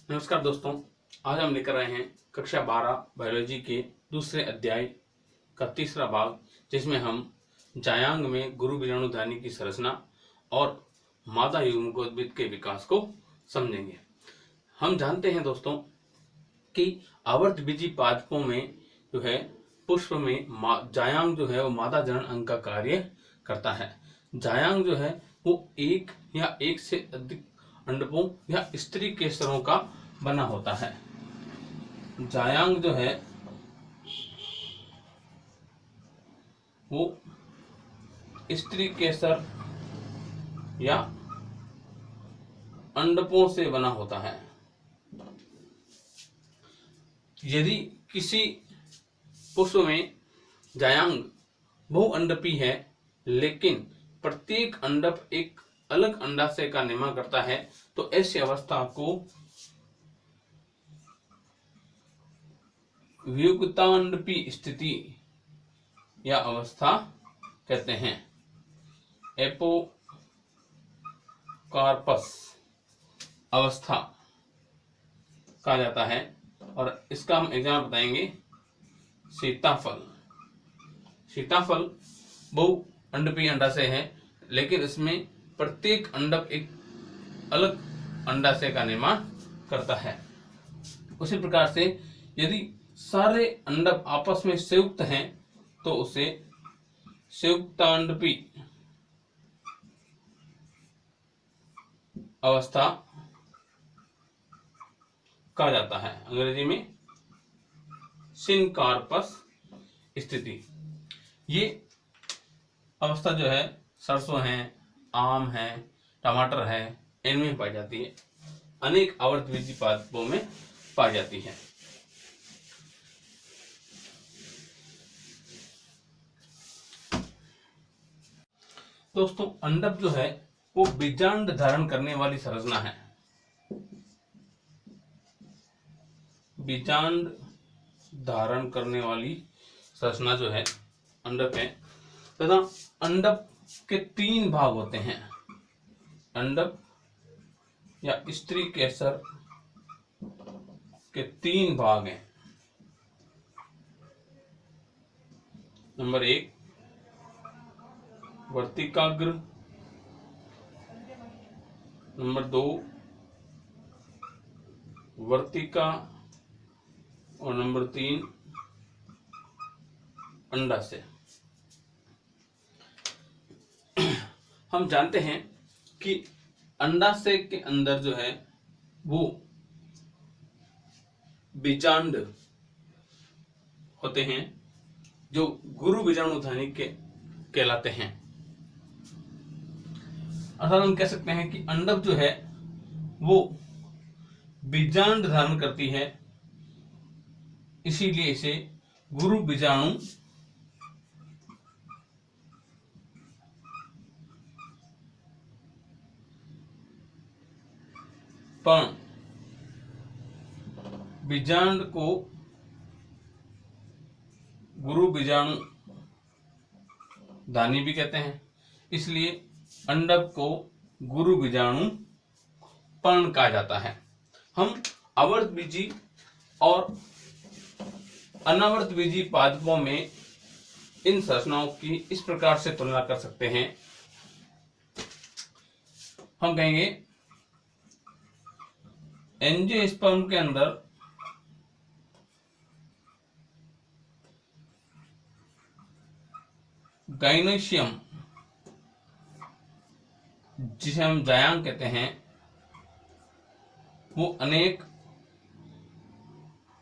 नमस्कार दोस्तों, आज हम लेकर आए हैं कक्षा 12 बायोलॉजी के दूसरे अध्याय का तीसरा भाग, जिसमें हम जायांग में गुरु बीजाणुधानी की संरचना और मादा युग्मकोद्भिद के विकास को समझेंगे। हम जानते हैं दोस्तों कि आवर्तबीजी पादपों में जो है पुष्प में जायांग जो है वो मादा जनन अंग का कार्य करता है। जायांग जो है वो एक या एक से अधिक अंडकों या स्त्री केसरों का बना होता है। जायांग जो है वो स्त्री केसर या अंडकों से बना होता है। यदि किसी पुष्प में जायांग बहुअंडपी है लेकिन प्रत्येक अंडक एक अलग अंडाशय का निर्माण करता है, तो ऐसी अवस्था को वियुक्तांडपी स्थिति या अवस्था कहते हैं। एपोकार्पस अवस्था कहा जाता है और इसका हम एग्जाम्पल बताएंगे। सीताफल बहुअंडपी अंडाशय है लेकिन इसमें प्रत्येक अंडक एक अलग अंडाशय का निर्माण करता है। उसी प्रकार से यदि सारे अंडक आपस में संयुक्त हैं तो उसे संयुक्तांडपी अवस्था कहा जाता है, अंग्रेजी में सिनकार्पस स्थिति। ये अवस्था जो है सरसों है, आम है, टमाटर है, इनमें पाई जाती है। अनेक आवर्तबीजी पादपों में पाई जाती है। दोस्तों, अंडक जो है वो बीजांड धारण करने वाली संरचना है। बीजांड धारण करने वाली संरचना जो है अंडक है तथा अंडक के 3 भाग होते हैं। अंडक या स्त्री केसर के 3 भाग हैं। नंबर 1 वर्तिकाग्र, नंबर 2 वर्तिका और नंबर 3 अंडाशय। हम जानते हैं कि अंडाशय के अंदर जो है वो बीजांड होते हैं जो गुरु बीजाणुधानी के कहलाते हैं। अर्थात हम कह सकते हैं कि अंडक जो है वो बीजांड धारण करती है, इसीलिए इसे गुरु बीजाणु पण बीजांड को गुरु बीजाणु धानी भी कहते हैं, इसलिए अंडक को गुरु बीजाणु पण कहा जाता है। हम आवर्तबीजी और अनावर्तबीजी पादपों में इन संरचनाओं की इस प्रकार से तुलना कर सकते हैं। हम कहेंगे एंजियोस्पर्म के अंदर गाइनोसियम, जिसे हम जायांग कहते हैं, वो अनेक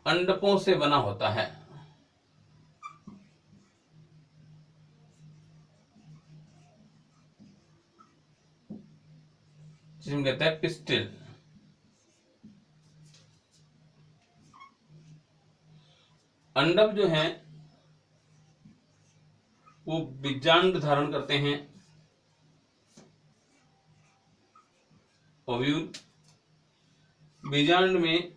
अंडकों से बना होता है। जिसे हम कहते हैं पिस्टिल। अंडक जो हैं वो बीजांड धारण करते हैं। ओव्यूल बीजांड में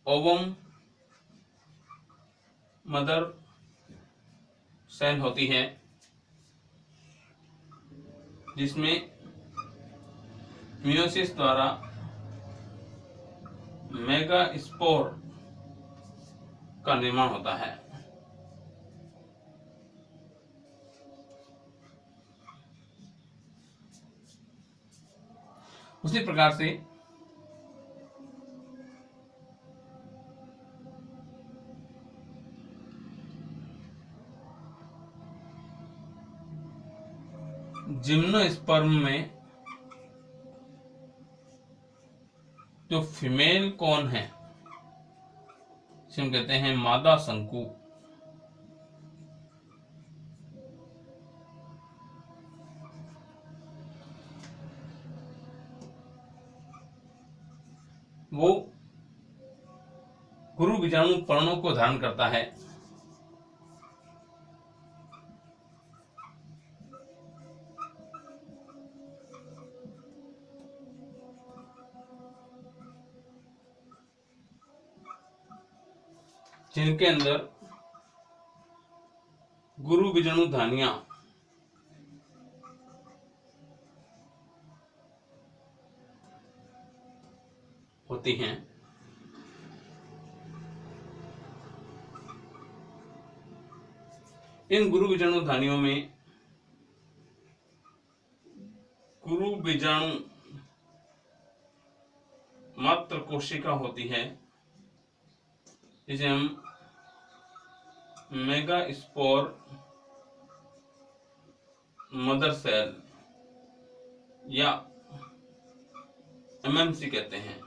ओवम मदर सेल होती है जिसमें मियोसिस द्वारा मेगास्पोर का निर्माण होता है। उसी प्रकार से जिम्नोस्पर्म में जो फीमेल कौन है, इसे हम कहते हैं मादा शंकु। वो गुरु बीजाणु पर्णों को धारण करता है। जिनके अंदर गुरु बीजाणु धानियां होती हैं। इन गुरु बीजाणु धानियों में गुरु बीजाणु मात्र कोशिका होती है, जिसे हम मेगास्पोर मदर सेल या एमएमसी कहते हैं,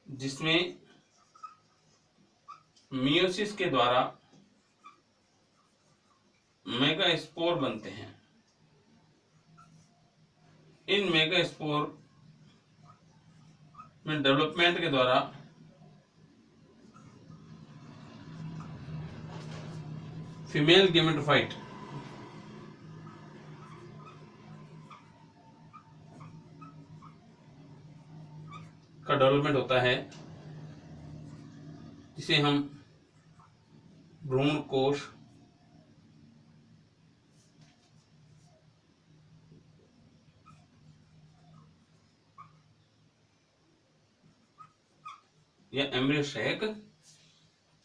जिसमें मियोसिस के द्वारा मेगास्पोर बनते हैं। इन मेगास्पोर में डेवलपमेंट के द्वारा फीमेल गेमेटोफाइट का डेवलपमेंट होता है, जिसे हम भ्रूण कोश या एम्ब्रियो सैक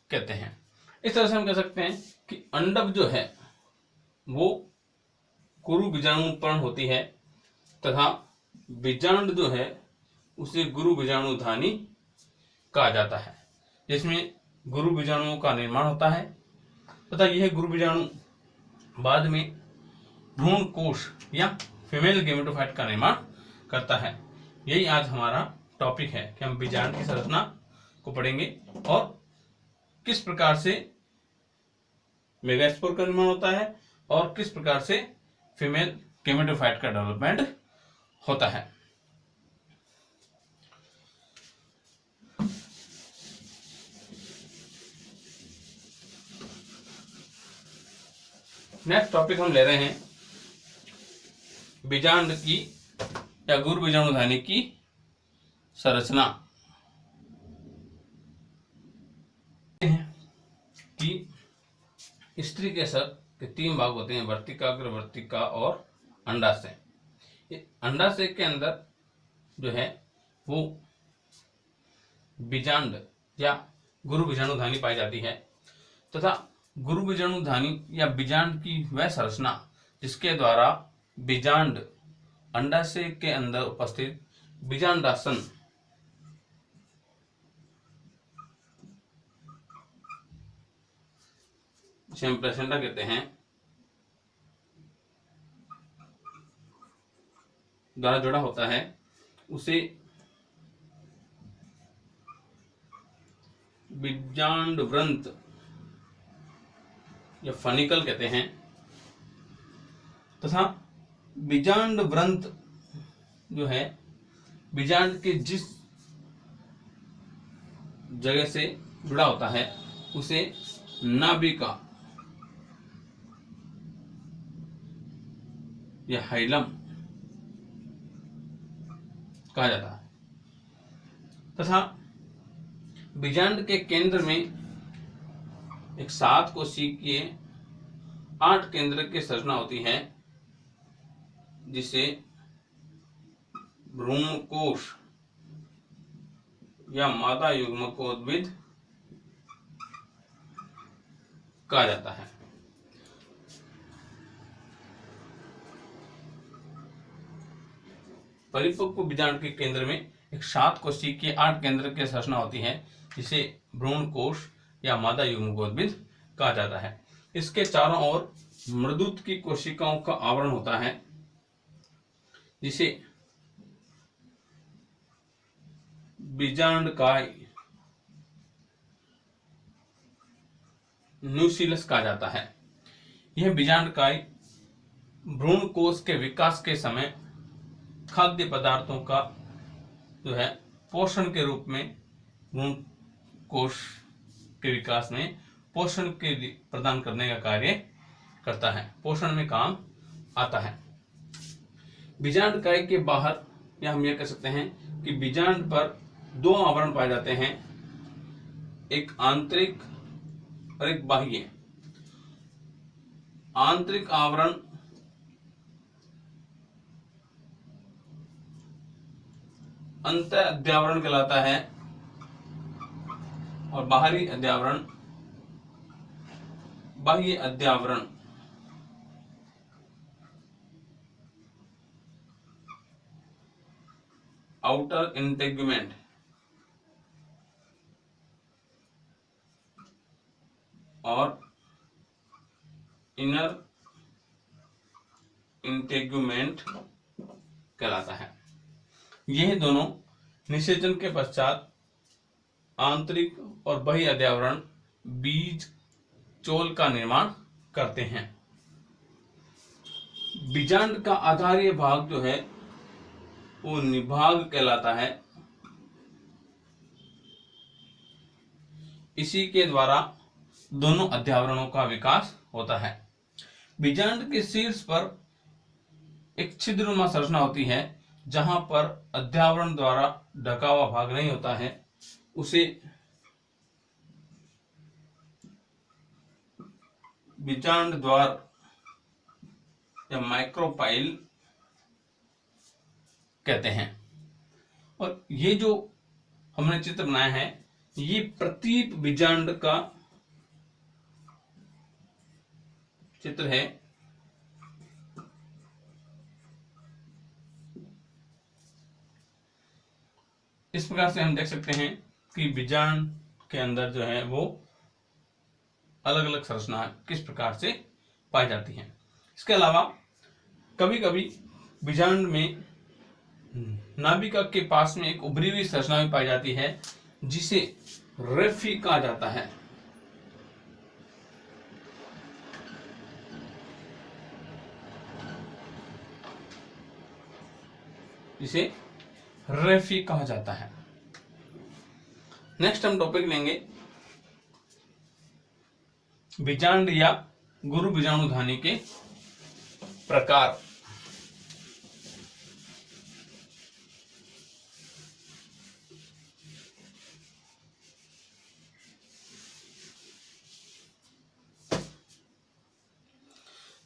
कहते हैं। इस तरह से हम कह सकते हैं कि अंडक जो है वो गुरु बीजाणु पर्ण होती है तथा बीजांड जो है उसे गुरु बीजाणु धानी कहा जाता है, जिसमें गुरु बीजाणुओं का निर्माण होता है तथा यह गुरु बीजाणु बाद में भ्रूण कोश या फीमेल गेमेटोफाइट का निर्माण करता है। यही आज हमारा टॉपिक है कि हम बीजांड की संरचना को पढ़ेंगे और किस प्रकार से मेगास्पोर का निर्माण होता है और किस प्रकार से फीमेल गेमेटोफाइट का डेवलपमेंट होता है। नेक्स्ट टॉपिक हम ले रहे हैं बीजांड की या गुरु बीजाणु धानी की संरचना। कि स्त्री केसर के 3 भाग होते हैं, वर्तिका, अग्रवर्तिका और अंडाशय। अंडाशय के अंदर जो है वो बीजांड या गुरु बीजाणु धानी पाई जाती है तथा गुरु बीजाणु धानी या बीजांड की वह संरचना जिसके द्वारा बीजांड अंडाशय के अंदर उपस्थित बीजांडासन जिसे हम प्लेसेंटा कहते हैं द्वारा जुड़ा होता है, उसे बीजांड व्रंत या फनिकल कहते हैं तथा बीजांड व्रंत जो है बीजांड के जिस जगह से जुड़ा होता है उसे नाभिका या हाइलम कहा जाता है तथा बीजांड के केंद्र में एक 7 कोशिकीय 8 केंद्र की संरचना होती है, जिसे भ्रूणकोश या मादा युग्मकोद्भिद कहा जाता है। परिपक्व बीजांड के केंद्र में एक 7 कोशिकीय 8 केंद्र की संरचना होती है, जिसे भ्रूणकोश या मादा युग्मकोद्भिद कहा जाता है। इसके चारों ओर मृदुत की कोशिकाओं का आवरण होता है, जिसे बीजांडकाय न्यूक्लियस कहा जाता है। यह बीजांडकाय भ्रूणकोश के विकास के समय खाद्य पदार्थों का जो है पोषण के रूप में भ्रूणकोश के विकास में पोषण के प्रदान करने का कार्य करता है, पोषण में काम आता है। बीजांडकाय के बाहर या हम यह कह सकते हैं कि बीजांड पर 2 आवरण पाए जाते हैं, एक आंतरिक और एक बाह्य। आंतरिक आवरण अंतः अध्यावरण कहलाता है और बाहरी अध्यावरण बाह्य अध्यावरण। आउटर इंटेगुमेंट और इनर इंटेगुमेंट कहलाता है। यह दोनों निषेचन के पश्चात आंतरिक और बाह्य अध्यावरण बीज चोल का निर्माण करते हैं। बीजांड का आधारीय भाग जो है वो निभाग कहलाता है। इसी के द्वारा दोनों अध्यावरणों का विकास होता है। बीजांड के शीर्ष पर एक छिद्रनुमा संरचना होती है, जहां पर अध्यावरण द्वारा ढका हुआ भाग नहीं होता है, उसे बीजांड द्वार या माइक्रोपाइल कहते हैं। और ये जो हमने चित्र बनाया है, ये प्रतीप बीजांड का चित्र है। इस प्रकार से हम देख सकते हैं कि बीजांड के अंदर जो है वो अलग अलग संरचना किस प्रकार से पाई जाती हैं। इसके अलावा कभी कभी बीजांड में नाभिका के पास में एक उभरी हुई संरचना भी पाई जाती है, जिसे रेफी कहा जाता है। जिसे रेफी कहा जाता है। नेक्स्ट हम टॉपिक लेंगे बीजांड या गुरु बीजाणुधानी के प्रकार।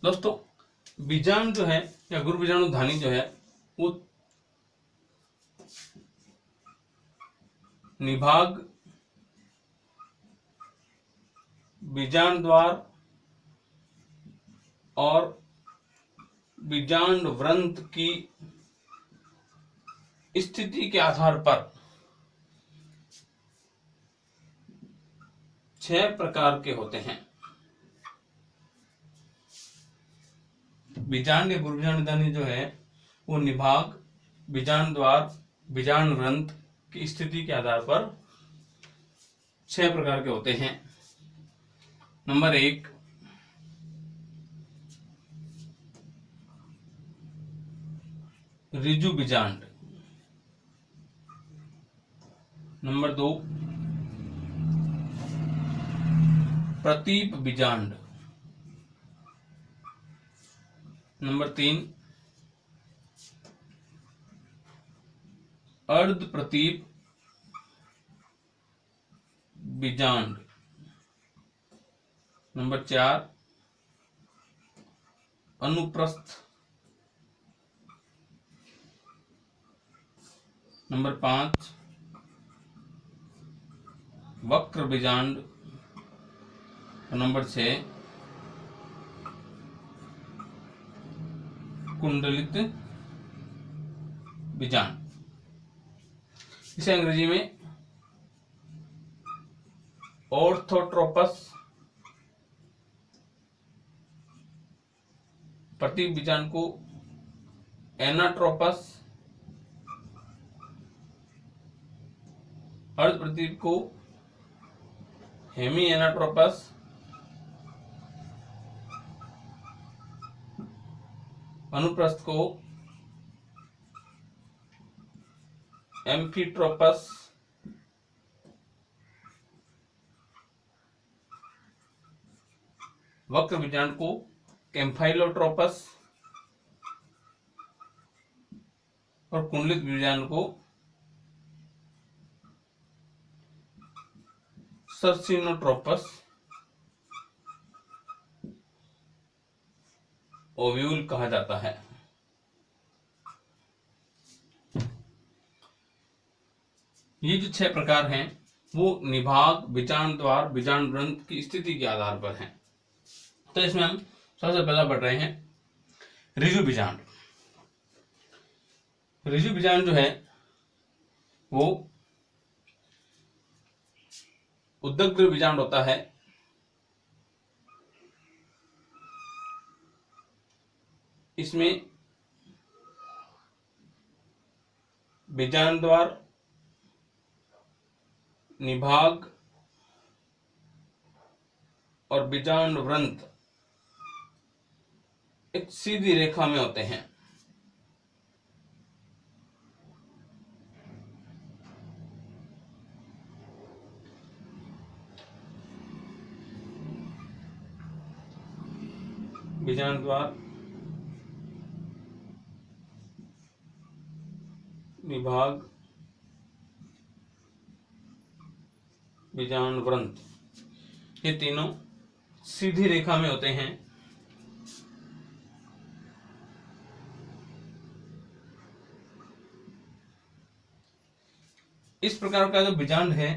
दोस्तों, बीजांड जो है या गुरु बीजाणुधानी जो है वो निभाग, बीजांड द्वार और बीजांड व्रंत की स्थिति के आधार पर 6 प्रकार के होते हैं। बीजांड या गुरु बीजाणुधानी जो है वो निभाग, बीजांड द्वार, बीजांड व्रंत की स्थिति के आधार पर 6 प्रकार के होते हैं। नंबर 1, ऋजु बीजांड। नंबर 2, प्रतीप बीजांड। नंबर 3, अर्ध प्रतीप बीजांड। नंबर 4, अनुप्रस्थ नंबर 5 वक्र बीजांड, नंबर 6 कुंडलित बीजांड। इसे अंग्रेजी में ऑर्थोट्रोपस प्रतीक बीजांड को एनाट्रोपस, अर्ध प्रतीक को हेमी एनाट्रोपस, अनुप्रस्थ को एम्फीट्रोपस, वक्र बीजांड को कैम्फाइलोट्रोपस और कुंडलित बीजांड को सर्सिनोट्रोपस ओव्यूल कहा जाता है। ये जो 6 प्रकार हैं वो निभाग, बीजांड द्वार, बीजांड ग्रंथ की स्थिति के आधार पर हैं। तो इसमें हम सबसे पहला पढ़ रहे हैं ऋजु बीजांड। ऋजु बीजांड जो है वो उदग्र बीजांड होता है। इसमें बीजांड द्वार, निभाग और बीजांड वृंत एक सीधी रेखा में होते हैं। बीजांड द्वार, निभाग, बीजांड वृंत, ये तीनों सीधी रेखा में होते हैं। इस प्रकार का जो बीजांड है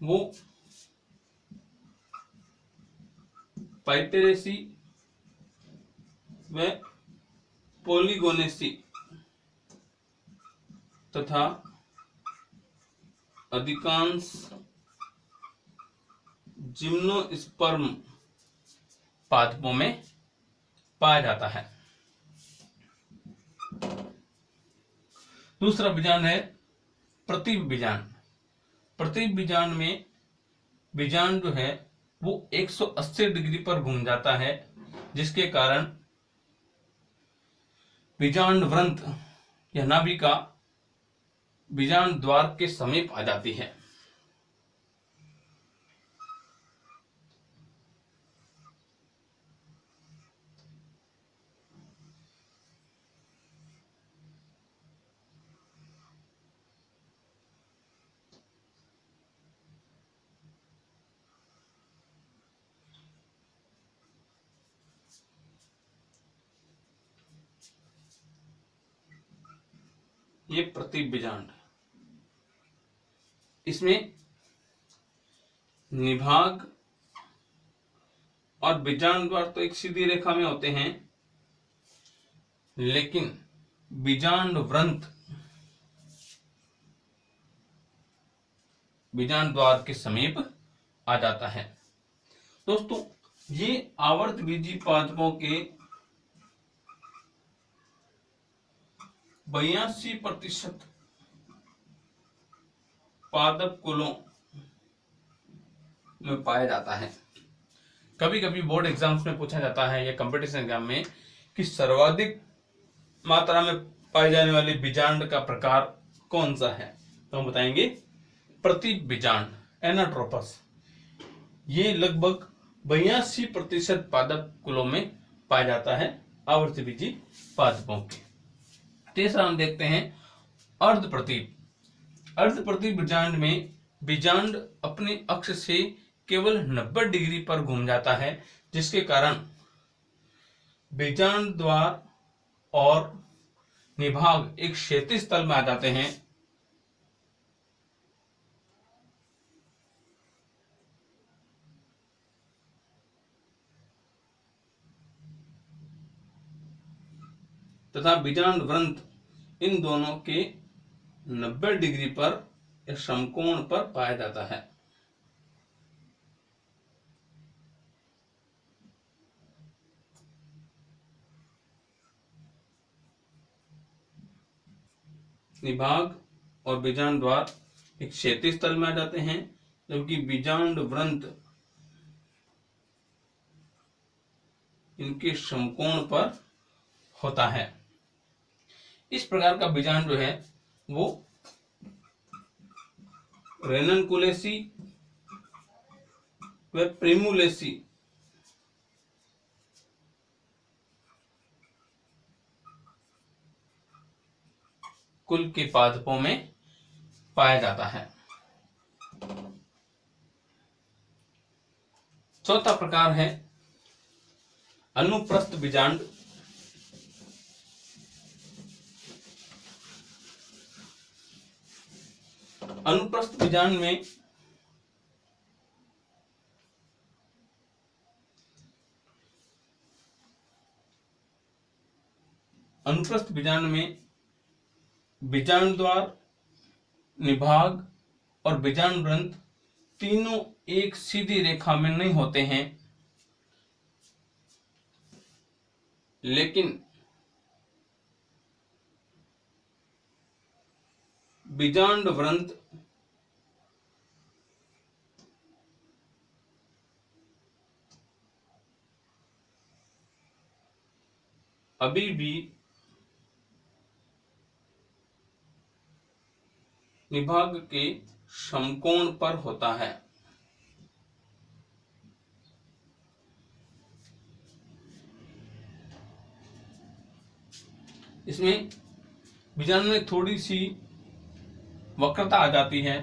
वो पाइटेरेसी व पोलीगोनेसी तथा अधिकांश जिम्नोस्पर्म पादपों में पाया जाता है। दूसरा बीजांड है प्रतीक बीजांड। प्रतीक बीजांड में बीजांड जो है वो 180 डिग्री पर घूम जाता है, जिसके कारण बीजांड वृंत या नाभिका बीजांड द्वार के समीप आ जाती है। ये प्रतीक बीजांड, इसमें निभाग और बीजांड द्वार तो एक सीधी रेखा में होते हैं, लेकिन बीजांड वृंत बीजांड द्वार के समीप आ जाता है। दोस्तों, ये आवर्त बीजी पादपों के 82% पादप कुलों में पाया जाता है। कभी कभी बोर्ड एग्जाम्स में पूछा जाता है या कंपटीशन एग्जाम में कि सर्वाधिक मात्रा में पाए जाने वाले बीजांड का प्रकार कौन सा है, तो हम बताएंगे प्रतीक बीजांड, एनाट्रोपस। ये लगभग 82% पादप कुलों में पाया जाता है आवर्त बीजी पादपों के। तीसरा हम देखते हैं अर्ध प्रतीक। अर्ध प्रतीक बीजांड में बीजांड अपने अक्ष से केवल 90 डिग्री पर घूम जाता है, जिसके कारण बीजांड द्वार और निभाग एक क्षैतिज तल में आ जाते हैं तथा बीजांड वृंत इन दोनों के 90 डिग्री पर या समकोण पर पाया जाता है। निभाग और बीजांड द्वार एक क्षैतिज तल में आ जाते हैं, जबकि बीजांड वृंत इनके समकोण पर होता है। इस प्रकार का बीजांड जो है वो रेननकुलेसी व प्रिमुलेसी कुल के पादपों में पाया जाता है। चौथा प्रकार है अनुप्रस्थ बीजांड। अनुप्रस्थ बीजांड में बीजांड द्वार, निभाग और बीजांड वृंत तीनों एक सीधी रेखा में नहीं होते हैं, लेकिन बीजांड वृंत अभी भी निभाग के समकोण पर होता है। इसमें बीजांड में थोड़ी सी वक्रता आ जाती है,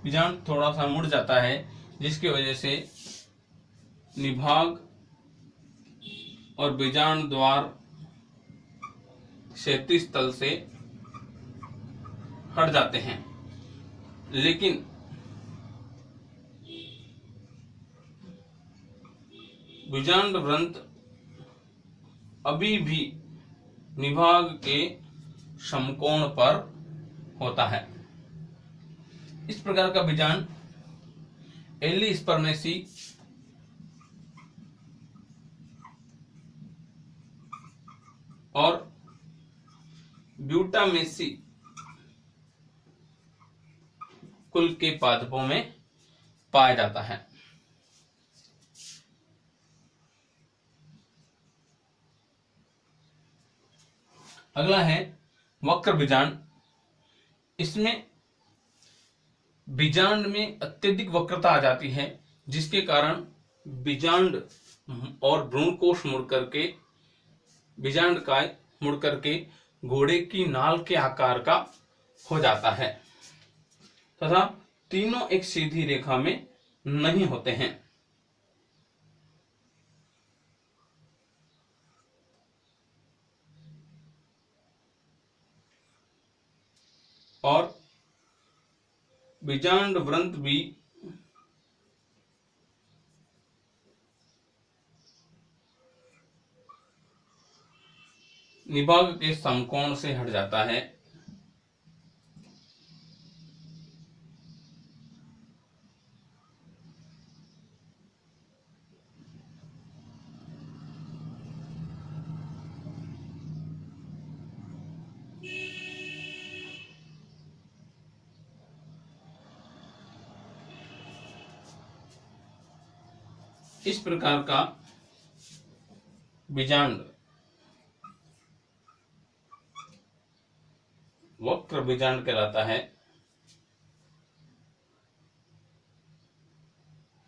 बीजांड थोड़ा सा मुड़ जाता है, जिसकी वजह से निभाग और बीजांड द्वार क्षैतिज तल से हट जाते हैं, लेकिन बीजांड वृंत अभी भी निभाग के समकोण पर होता है। इस प्रकार का बीजांड एलिस्पर्मेसी और ब्यूटामेसी कुल के पादपों में पाया जाता है। अगला है वक्र बीजांड। इसमें बीजांड में अत्यधिक वक्रता आ जाती है, जिसके कारण बीजांड और भ्रूणकोश मुड़ करके बीजांड काय मुड़ करके घोड़े की नाल के आकार का हो जाता है तथा तीनों एक सीधी रेखा में नहीं होते हैं। और बीजांड वृंत भी निभाग के समकोण से हट जाता है। इस प्रकार का बीजांड वक्र बीजांड कहलाता है।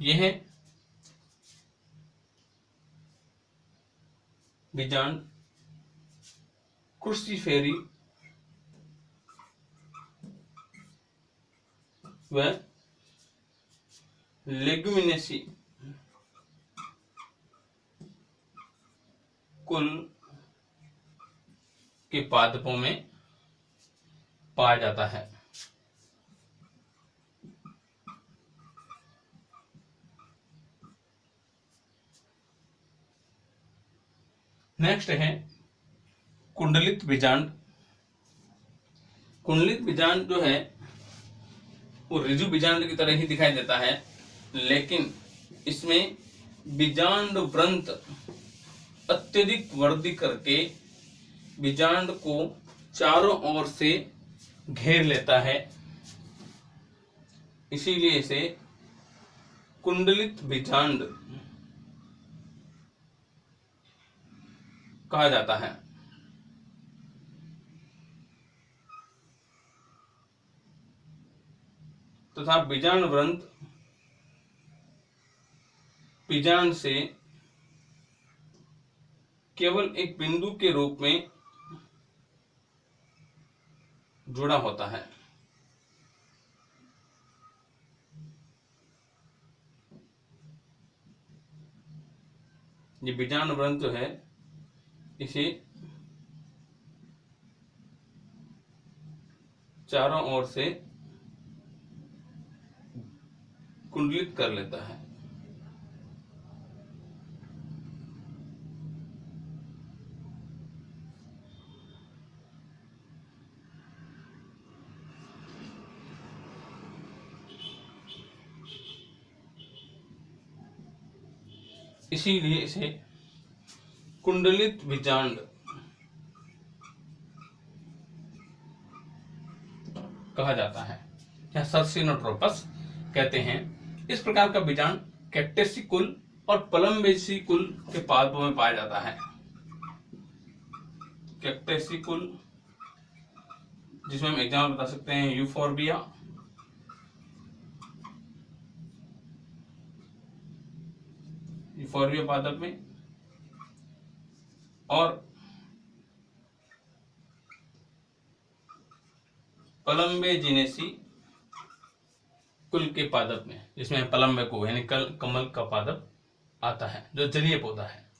यह बीजांड क्रूसिफेरी व लेग्यूमिनेसी कुल के पादपों में पाया जाता है। नेक्स्ट है कुंडलित बीजांड। कुंडलित बीजांड जो है वो ऋजु बीजांड की तरह ही दिखाई देता है, लेकिन इसमें बीजांड व्रंत अत्यधिक वृद्धि करके बीजांड को चारों ओर से घेर लेता है, इसीलिए इसे कुंडलित बीजांड कहा जाता है। तथा बीजांड व्रंत बीजांड से केवल एक बिंदु के रूप में जुड़ा होता है। ये बीजांड व्रंत जो है इसे चारों ओर से कुंडलित कर लेता है। इसीलिए इसे कुंडलित बीजांड कहा जाता है या सर्सिनोट्रोपस कहते हैं। इस प्रकार का बीजांड कैक्टेसी कुल और पलम्बेसी कुल के पादपों में पाया जाता है। कैक्टेसी कुल जिसमें हम एग्जाम्पल बता सकते हैं यूफोर्बिया, यूफोर्बिया पादप में, और पलम्बेजिनेसी कुल के पादप में, जिसमें पलम्बेको यानी कमल का पादप आता है जो जलीय पौधा है।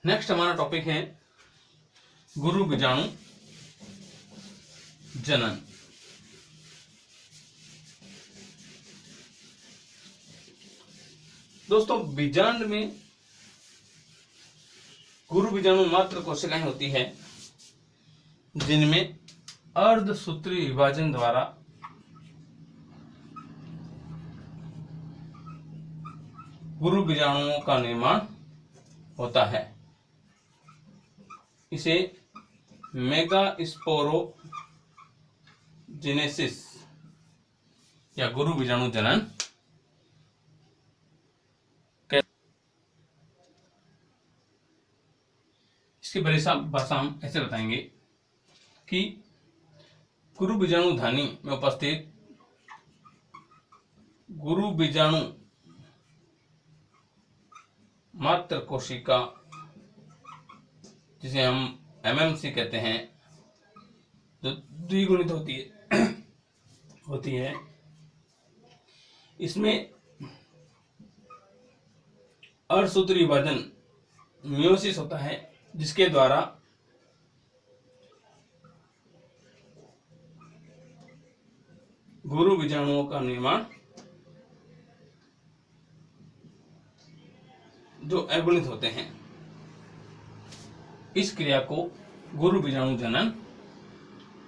नेक्स्ट हमारा टॉपिक है गुरु बीजाणु जनन। दोस्तों, बीजांड में गुरु बीजाणु मात्र कोशिकाएं होती है जिनमें अर्धसूत्री विभाजन द्वारा गुरु बीजाणुओं का निर्माण होता है। इसे मेगास्पोरोजेनेसिस या गुरु बीजाणु जनन इसकी भाषा हम ऐसे बताएंगे कि गुरु बीजाणु धानी में उपस्थित गुरु बीजाणु मात्र कोशिका, जिसे हम एमएमसी कहते हैं, जो द्विगुणित होती है, इसमें अर्धसूत्री विभाजन मियोसिस होता है, जिसके द्वारा गुरु बीजाणुओं का निर्माण जो अगुणित होते हैं, इस क्रिया को गुरु बीजाणु जनन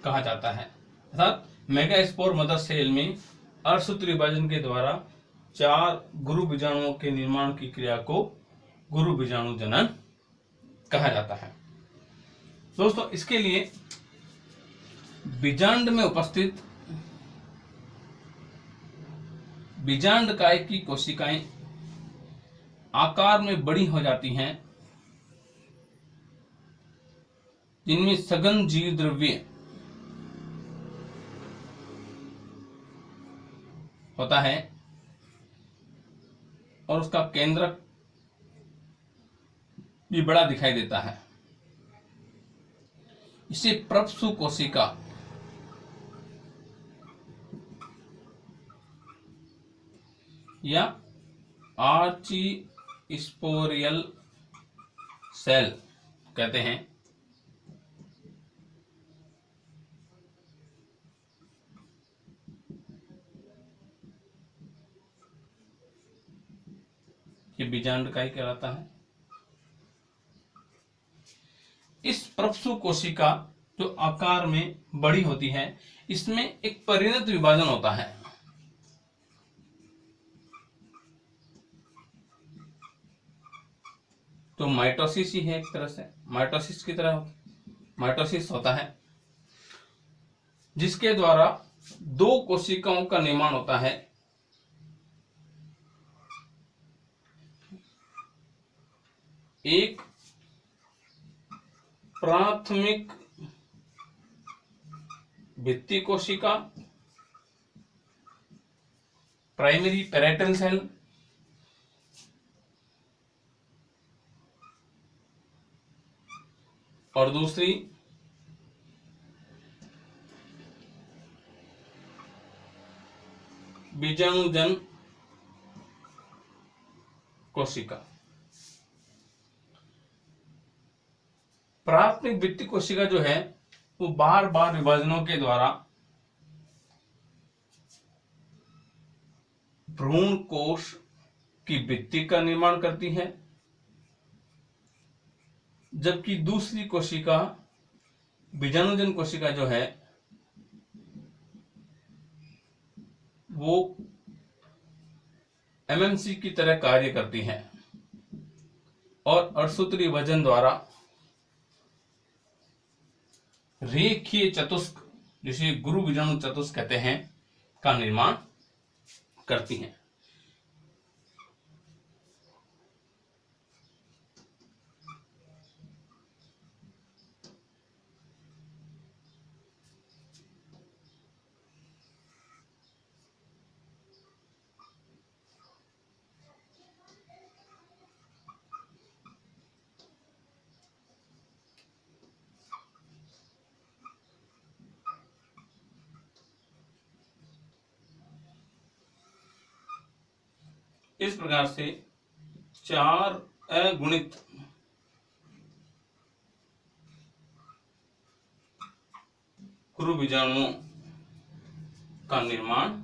कहा जाता है। अर्थात मेगास्पोर मदर सेल में अर्धसूत्री विभाजन के द्वारा 4 गुरु बीजाणुओं के निर्माण की क्रिया को गुरु बीजाणु जनन कहा जाता है। दोस्तों, इसके लिए बीजांड में उपस्थित बीजांड काय की कोशिकाएं आकार में बड़ी हो जाती हैं, जिनमें सघन जीव द्रव्य होता है और उसका केंद्रक भी बड़ा दिखाई देता है। इसे प्रपसु कोशिका या आर्ची स्पोरियल सेल कहते हैं। ये बीजांडकाई कहलाता है। इस प्रपसु कोशिका जो आकार में बड़ी होती है, इसमें एक परिणत विभाजन होता है। तो माइटोसिस ही है, एक तरह से माइटोसिस की तरह माइटोसिस होता है, जिसके द्वारा दो कोशिकाओं का निर्माण होता है। एक प्राथमिक भित्ति कोशिका, प्राइमरी पैरेटल सेल, और दूसरी बीजाणुजन कोशिका। प्राथमिक भित्ति कोशिका जो है वो बार बार विभाजनों के द्वारा भ्रूण कोश की भित्ति का निर्माण करती है, जबकि दूसरी कोशिका बीजाणुजन कोशिका जो है वो एमएमसी की तरह कार्य करती है और अर्धसूत्री विभाजन द्वारा रेखीय चतुष्क, जिसे गुरु बीजाणु चतुष्क कहते हैं, का निर्माण करती हैं। इस प्रकार से 4 अगुणित गुरु बीजाणुओं का निर्माण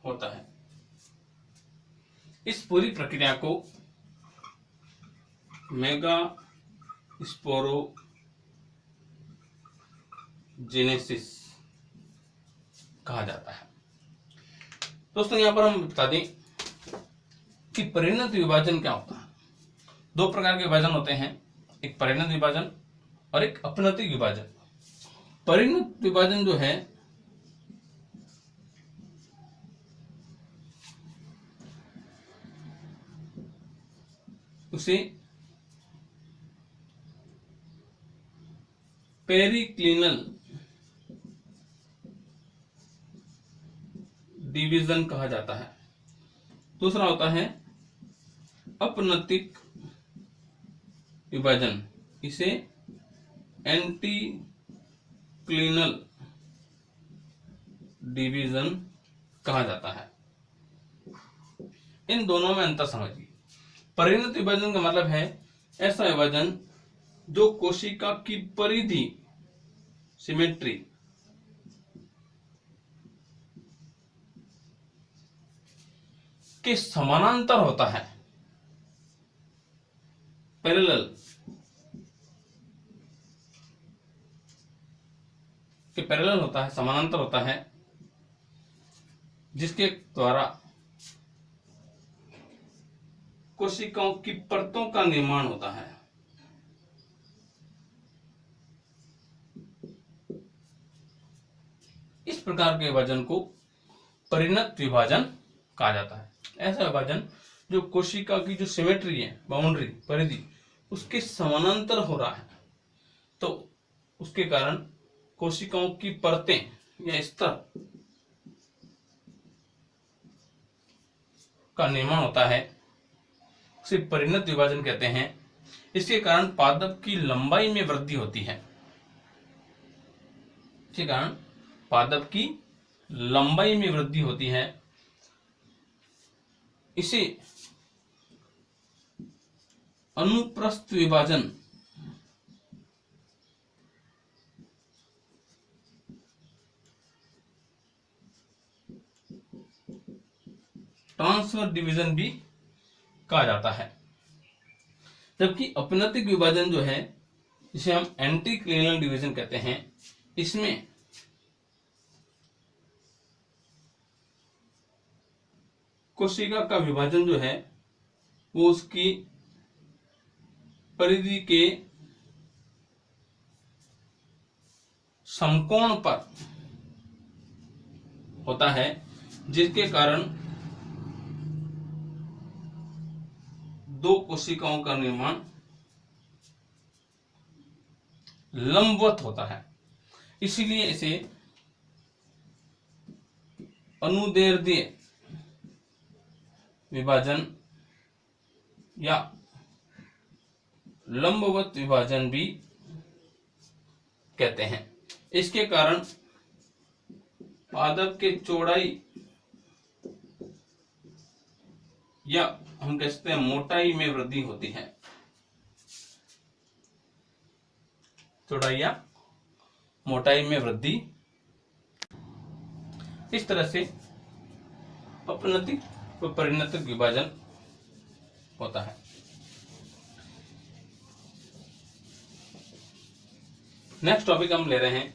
होता है। इस पूरी प्रक्रिया को मेगा स्पोरोजेनेसिस कहा जाता है। दोस्तों, यहां पर हम बता दें कि परिणत विभाजन क्या होता है। 2 प्रकार के विभाजन होते हैं, एक परिणत विभाजन और एक अपनतिक विभाजन। परिणत विभाजन जो है उसे पेरिक्लिनल डिवीजन कहा जाता है। दूसरा होता है अपनतिक विभाजन, इसे एंटीक्लिनल डिवीजन कहा जाता है। इन दोनों में अंतर समझिए। परिणत विभाजन का मतलब है ऐसा विभाजन जो कोशिका की परिधि, सिमेट्री, के समानांतर होता है, पैरेलल के पैरेलल होता है, समानांतर होता है, जिसके द्वारा कोशिकाओं की परतों का निर्माण होता है। इस प्रकार के विभाजन को परिणत विभाजन कहा जाता है। ऐसा विभाजन जो कोशिका की जो सिमेट्री है, बाउंड्री, परिधि, उसके समानांतर हो रहा है, तो उसके कारण कोशिकाओं की परतें या स्तर का निर्माण होता है, उसे परिणत विभाजन कहते हैं। इसके कारण पादप की लंबाई में वृद्धि होती है। इसके कारण पादप की लंबाई में वृद्धि होती है। इसे अनुप्रस्थ विभाजन ट्रांसफर डिवीजन भी कहा जाता है। जबकि अपनतिक विभाजन जो है, जिसे हम एंटीक्लिनल डिवीजन कहते हैं, इसमें कोशिका का विभाजन जो है वो उसकी परिधि के समकोण पर होता है, जिसके कारण दो कोशिकाओं का निर्माण लंबवत होता है। इसीलिए इसे अनुदैर्ध्य विभाजन या लंबवत विभाजन भी कहते हैं। इसके कारण पादप के चौड़ाई या हम कह सकते हैं मोटाई में वृद्धि होती है। चौड़ाई या मोटाई में वृद्धि। इस तरह से अपनतिक व परिणतिक विभाजन होता है। नेक्स्ट टॉपिक हम ले रहे हैं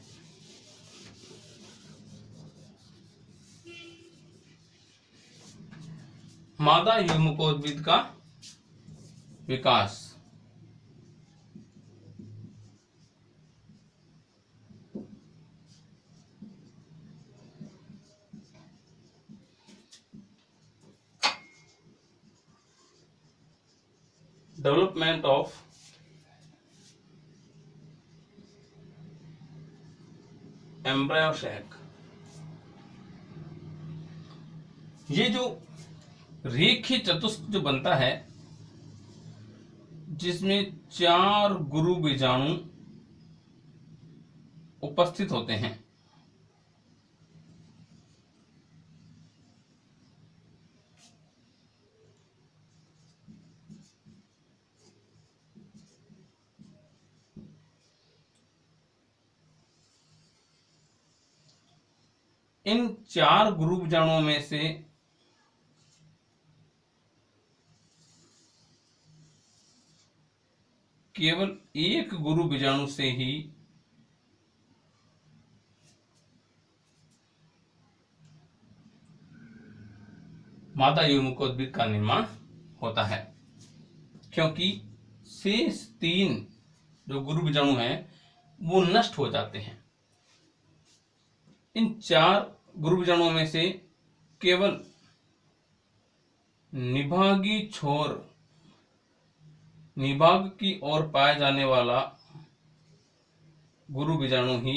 मादा युग्मकोद्भिद का विकास। Development of embryo sac. ये जो रेखीय चतुष्क जो बनता है, जिसमें 4 गुरु बीजाणु उपस्थित होते हैं, इन 4 गुरु बीजाणुओं में से केवल एक गुरु बीजाणु से ही मादा युग्मकोद्भिद का निर्माण होता है, क्योंकि शेष 3 जो गुरु बीजाणु हैं वो नष्ट हो जाते हैं। इन 4 गुरु बीजाणुओं में से केवल निभागी छोर, निभाग की ओर पाया जाने वाला गुरु बीजाणु ही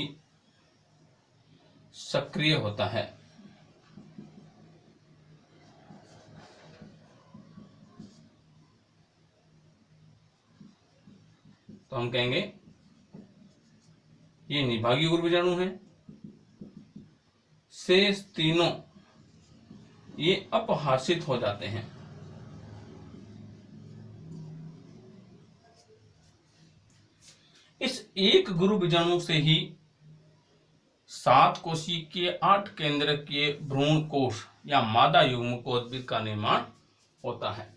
सक्रिय होता है। तो हम कहेंगे ये निभागी गुरु बीजाणु हैं, शेष तीनों ये अपहासित हो जाते हैं। इस एक गुरु बीजाणु से ही 7 कोशिकीय 8 केंद्रकीय भ्रूण कोश या मादा युग्मकोद्भिद का निर्माण होता है।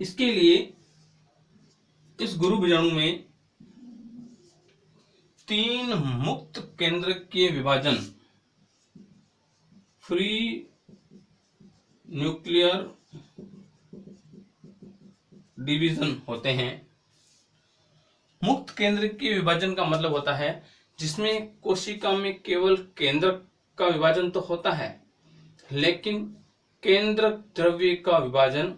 इसके लिए इस गुरु बीजाणु में 3 मुक्त केंद्रकीय विभाजन, फ्री न्यूक्लियर डिवीजन होते हैं। मुक्त केंद्रकीय विभाजन का मतलब होता है जिसमें कोशिका में केवल केंद्रक का विभाजन तो होता है, लेकिन केंद्रक द्रव्य का विभाजन,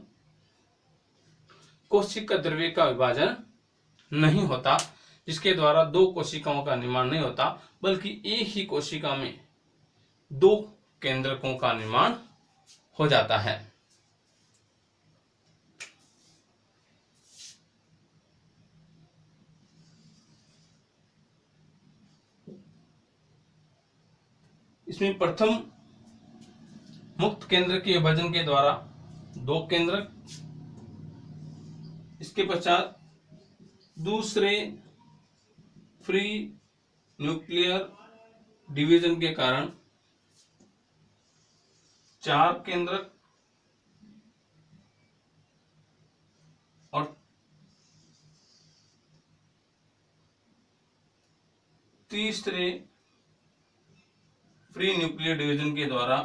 कोशिका द्रव्य का विभाजन नहीं होता, जिसके द्वारा 2 कोशिकाओं का निर्माण नहीं होता, बल्कि एक ही कोशिका में 2 केंद्रकों का निर्माण हो जाता है। इसमें प्रथम मुक्त केंद्र के विभाजन के द्वारा 2 केंद्रक, इसके पश्चात दूसरे फ्री न्यूक्लियर डिवीजन के कारण 4 केंद्रक और तीसरे फ्री न्यूक्लियर डिवीजन के द्वारा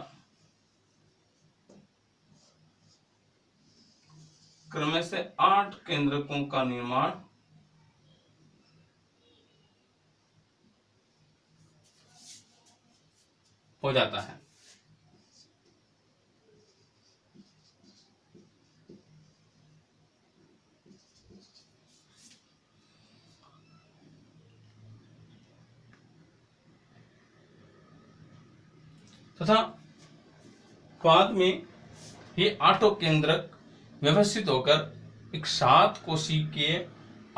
क्रम से 8 केंद्रकों का निर्माण हो जाता है। तथा बाद में ये 8 केंद्रक व्यवस्थित होकर एक 7 कोशिकीय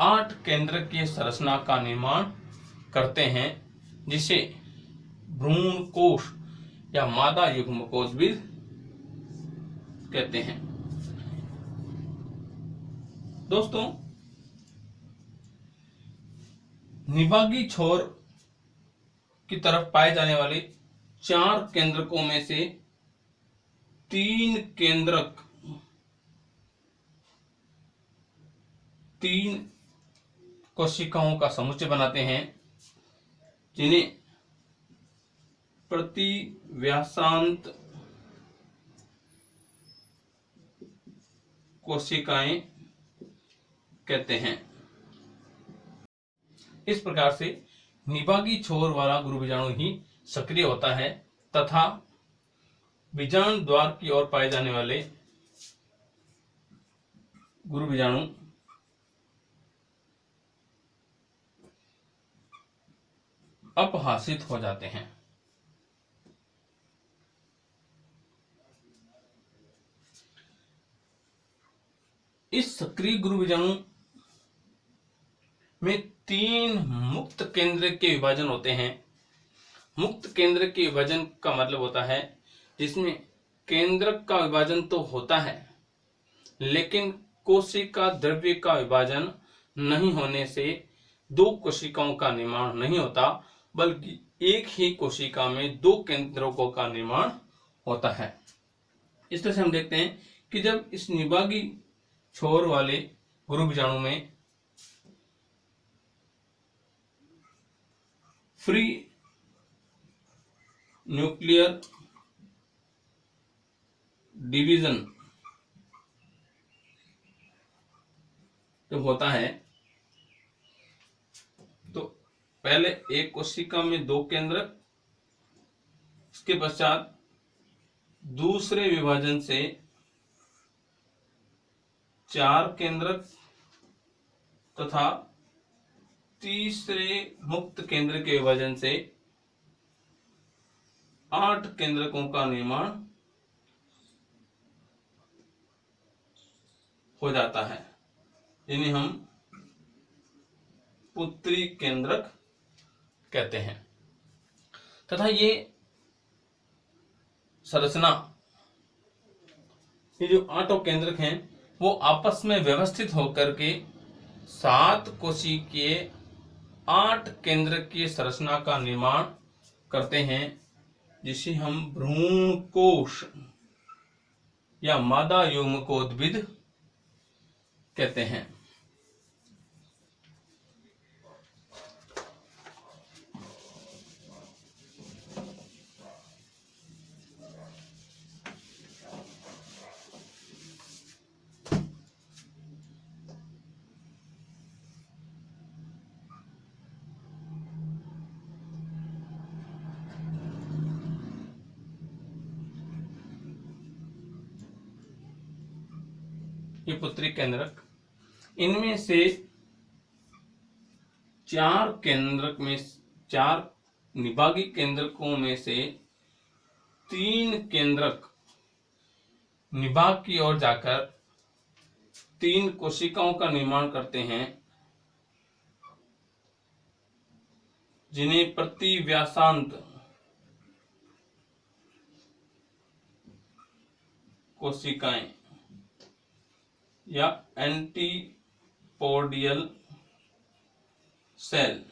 8 केंद्रक की संरचना का निर्माण करते हैं, जिसे भ्रूण कोश या मादा युग्मकोद्भिद कहते हैं। दोस्तों, निभागी छोर की तरफ पाए जाने वाले 4 केंद्रकों में से 3 केंद्रक 3 कोशिकाओं का समुच्चय बनाते हैं, जिन्हें प्रतिव्यासांत कोशिकाएं कहते हैं। इस प्रकार से निभागी छोर वाला गुरु बीजाणु ही सक्रिय होता है तथा बीजांड द्वार की ओर पाए जाने वाले गुरु बीजाणु अपहासित हो जाते हैं। इस सक्रिय गुरु बीजाणु में 3 मुक्त केंद्र के विभाजन होते हैं। मुक्त केंद्र के विभाजन का मतलब होता है जिसमें केंद्रक का विभाजन तो होता है, लेकिन कोशिका द्रव्य का विभाजन नहीं होने से 2 कोशिकाओं का निर्माण नहीं होता, बल्कि एक ही कोशिका में 2 केंद्रकों का निर्माण होता है। इस तरह से हम देखते हैं कि जब इस निभागी छोर वाले गुरु बीजाणु में फ्री न्यूक्लियर डिवीजन जब होता है तो पहले एक कोशिका में 2 केंद्रक, इसके पश्चात दूसरे विभाजन से 4 केंद्रक तथा तीसरे मुक्त केंद्र के विभाजन से 8 केंद्रकों का निर्माण हो जाता है, जिन्हें हम पुत्री केंद्रक कहते हैं। तथा ये संरचना, ये जो 8 केंद्रक हैं वो आपस में व्यवस्थित होकर के 7 कोशिकीय 8 केंद्रक की संरचना का निर्माण करते हैं, जिसे हम भ्रूण कोश या मादा युग्मकोद्भिद कहते हैं। ये पुत्री केंद्रक, इनमें से 4 केंद्रक में 4 निभागी केंद्रकों में से 3 केंद्रक निभाग की ओर जाकर 3 कोशिकाओं का निर्माण करते हैं, जिन्हें प्रतिव्यासांत कोशिकाएं या एंटीपोडियल सेल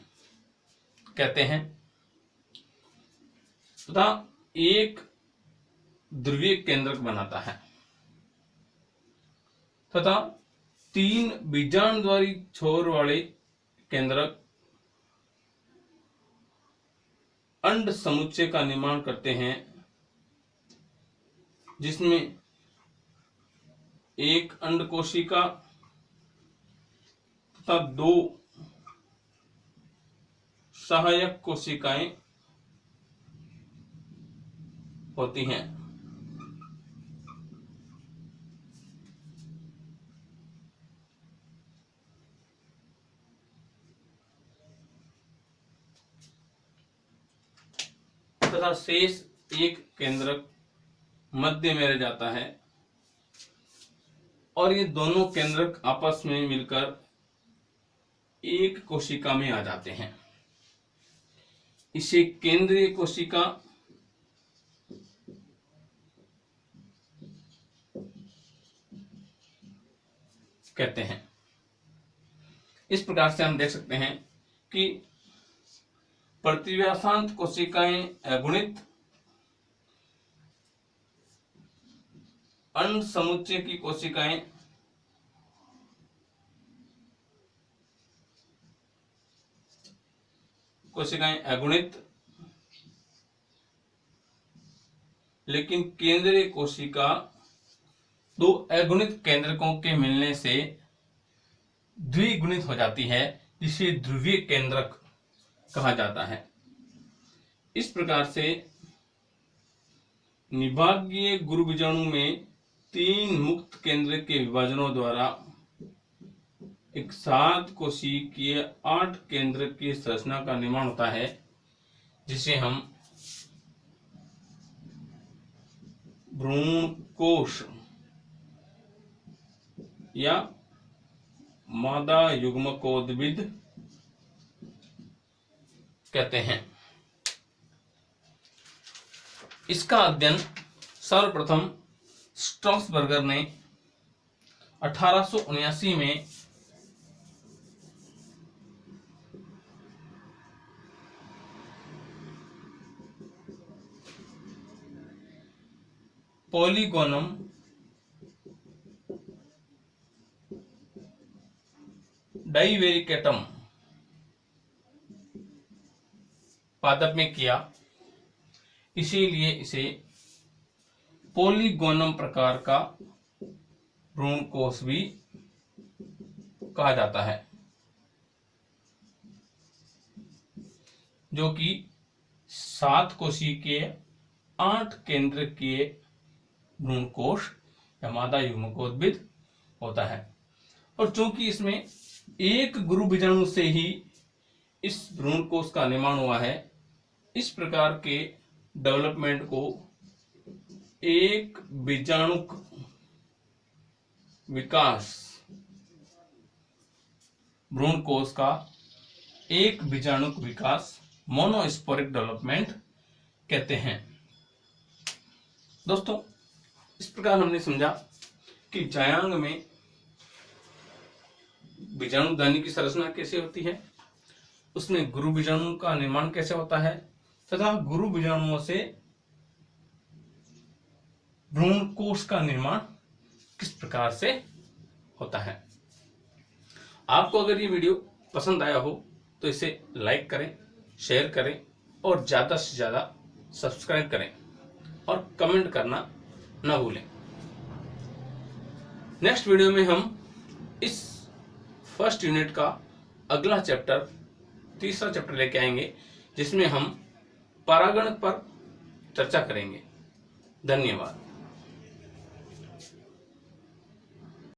कहते हैं तथा एक ध्रुवीय केंद्रक बनाता है तथा 3 बीजाणुद्वारी छोर वाले केंद्रक अंड समुच्चय का निर्माण करते हैं, जिसमें एक अंड कोशिका तथा 2 सहायक कोशिकाएं होती हैं। तथा शेष एक केंद्रक मध्य में रह जाता है और ये दोनों केंद्रक आपस में मिलकर एक कोशिका में आ जाते हैं। इसे केंद्रीय कोशिका कहते हैं। इस प्रकार से हम देख सकते हैं कि प्रतिव्यासांत कोशिकाएं अगुणित, अंड समुच्चय की कोशिकाएं अगुणित, लेकिन केंद्रीय कोशिका 2 अगुणित केंद्रकों के मिलने से द्विगुणित हो जाती है, जिसे ध्रुवीय केंद्रक कहा जाता है। इस प्रकार से निभागीय गुरुबीजाणु में 3 मुक्त केंद्र के विभाजनों द्वारा एक 7 कोशिकीय 8 केंद्र की संरचना का निर्माण होता है, जिसे हम भ्रूण कोश या मादा युग्मकोद्भिद कहते हैं। इसका अध्ययन सर्वप्रथम स्ट्रॉसबर्गर ने 1879 में पॉलीगोनम डाइवेरिकेटम पादप में किया, इसीलिए इसे पॉलीगोनम प्रकार का भ्रूण कोश भी कहा जाता है, जो कि 7 कोशिकीय 8 केंद्रकीय भ्रूण कोश या मादा युग्मकोद्भिद होता है। और चूंकि इसमें एक गुरु बीजाणु से ही इस भ्रूण कोश का निर्माण हुआ है, इस प्रकार के डेवलपमेंट को एक बीजाणुक विकास, भ्रूण कोश का एक बीजाणुक विकास मोनोस्पोरिक डेवलपमेंट कहते हैं। दोस्तों, इस प्रकार हमने समझा कि जायांग में बीजाणुधानी की संरचना कैसे होती है, उसमें गुरु बीजाणु का निर्माण कैसे होता है तथा गुरु बीजाणुओं से भ्रूण कोश का निर्माण किस प्रकार से होता है। आपको अगर ये वीडियो पसंद आया हो तो इसे लाइक करें, शेयर करें और ज्यादा से ज्यादा सब्सक्राइब करें और कमेंट करना ना भूलें। नेक्स्ट वीडियो में हम इस फर्स्ट यूनिट का अगला चैप्टर, तीसरा चैप्टर लेके आएंगे, जिसमें हम परागण पर चर्चा करेंगे। धन्यवाद।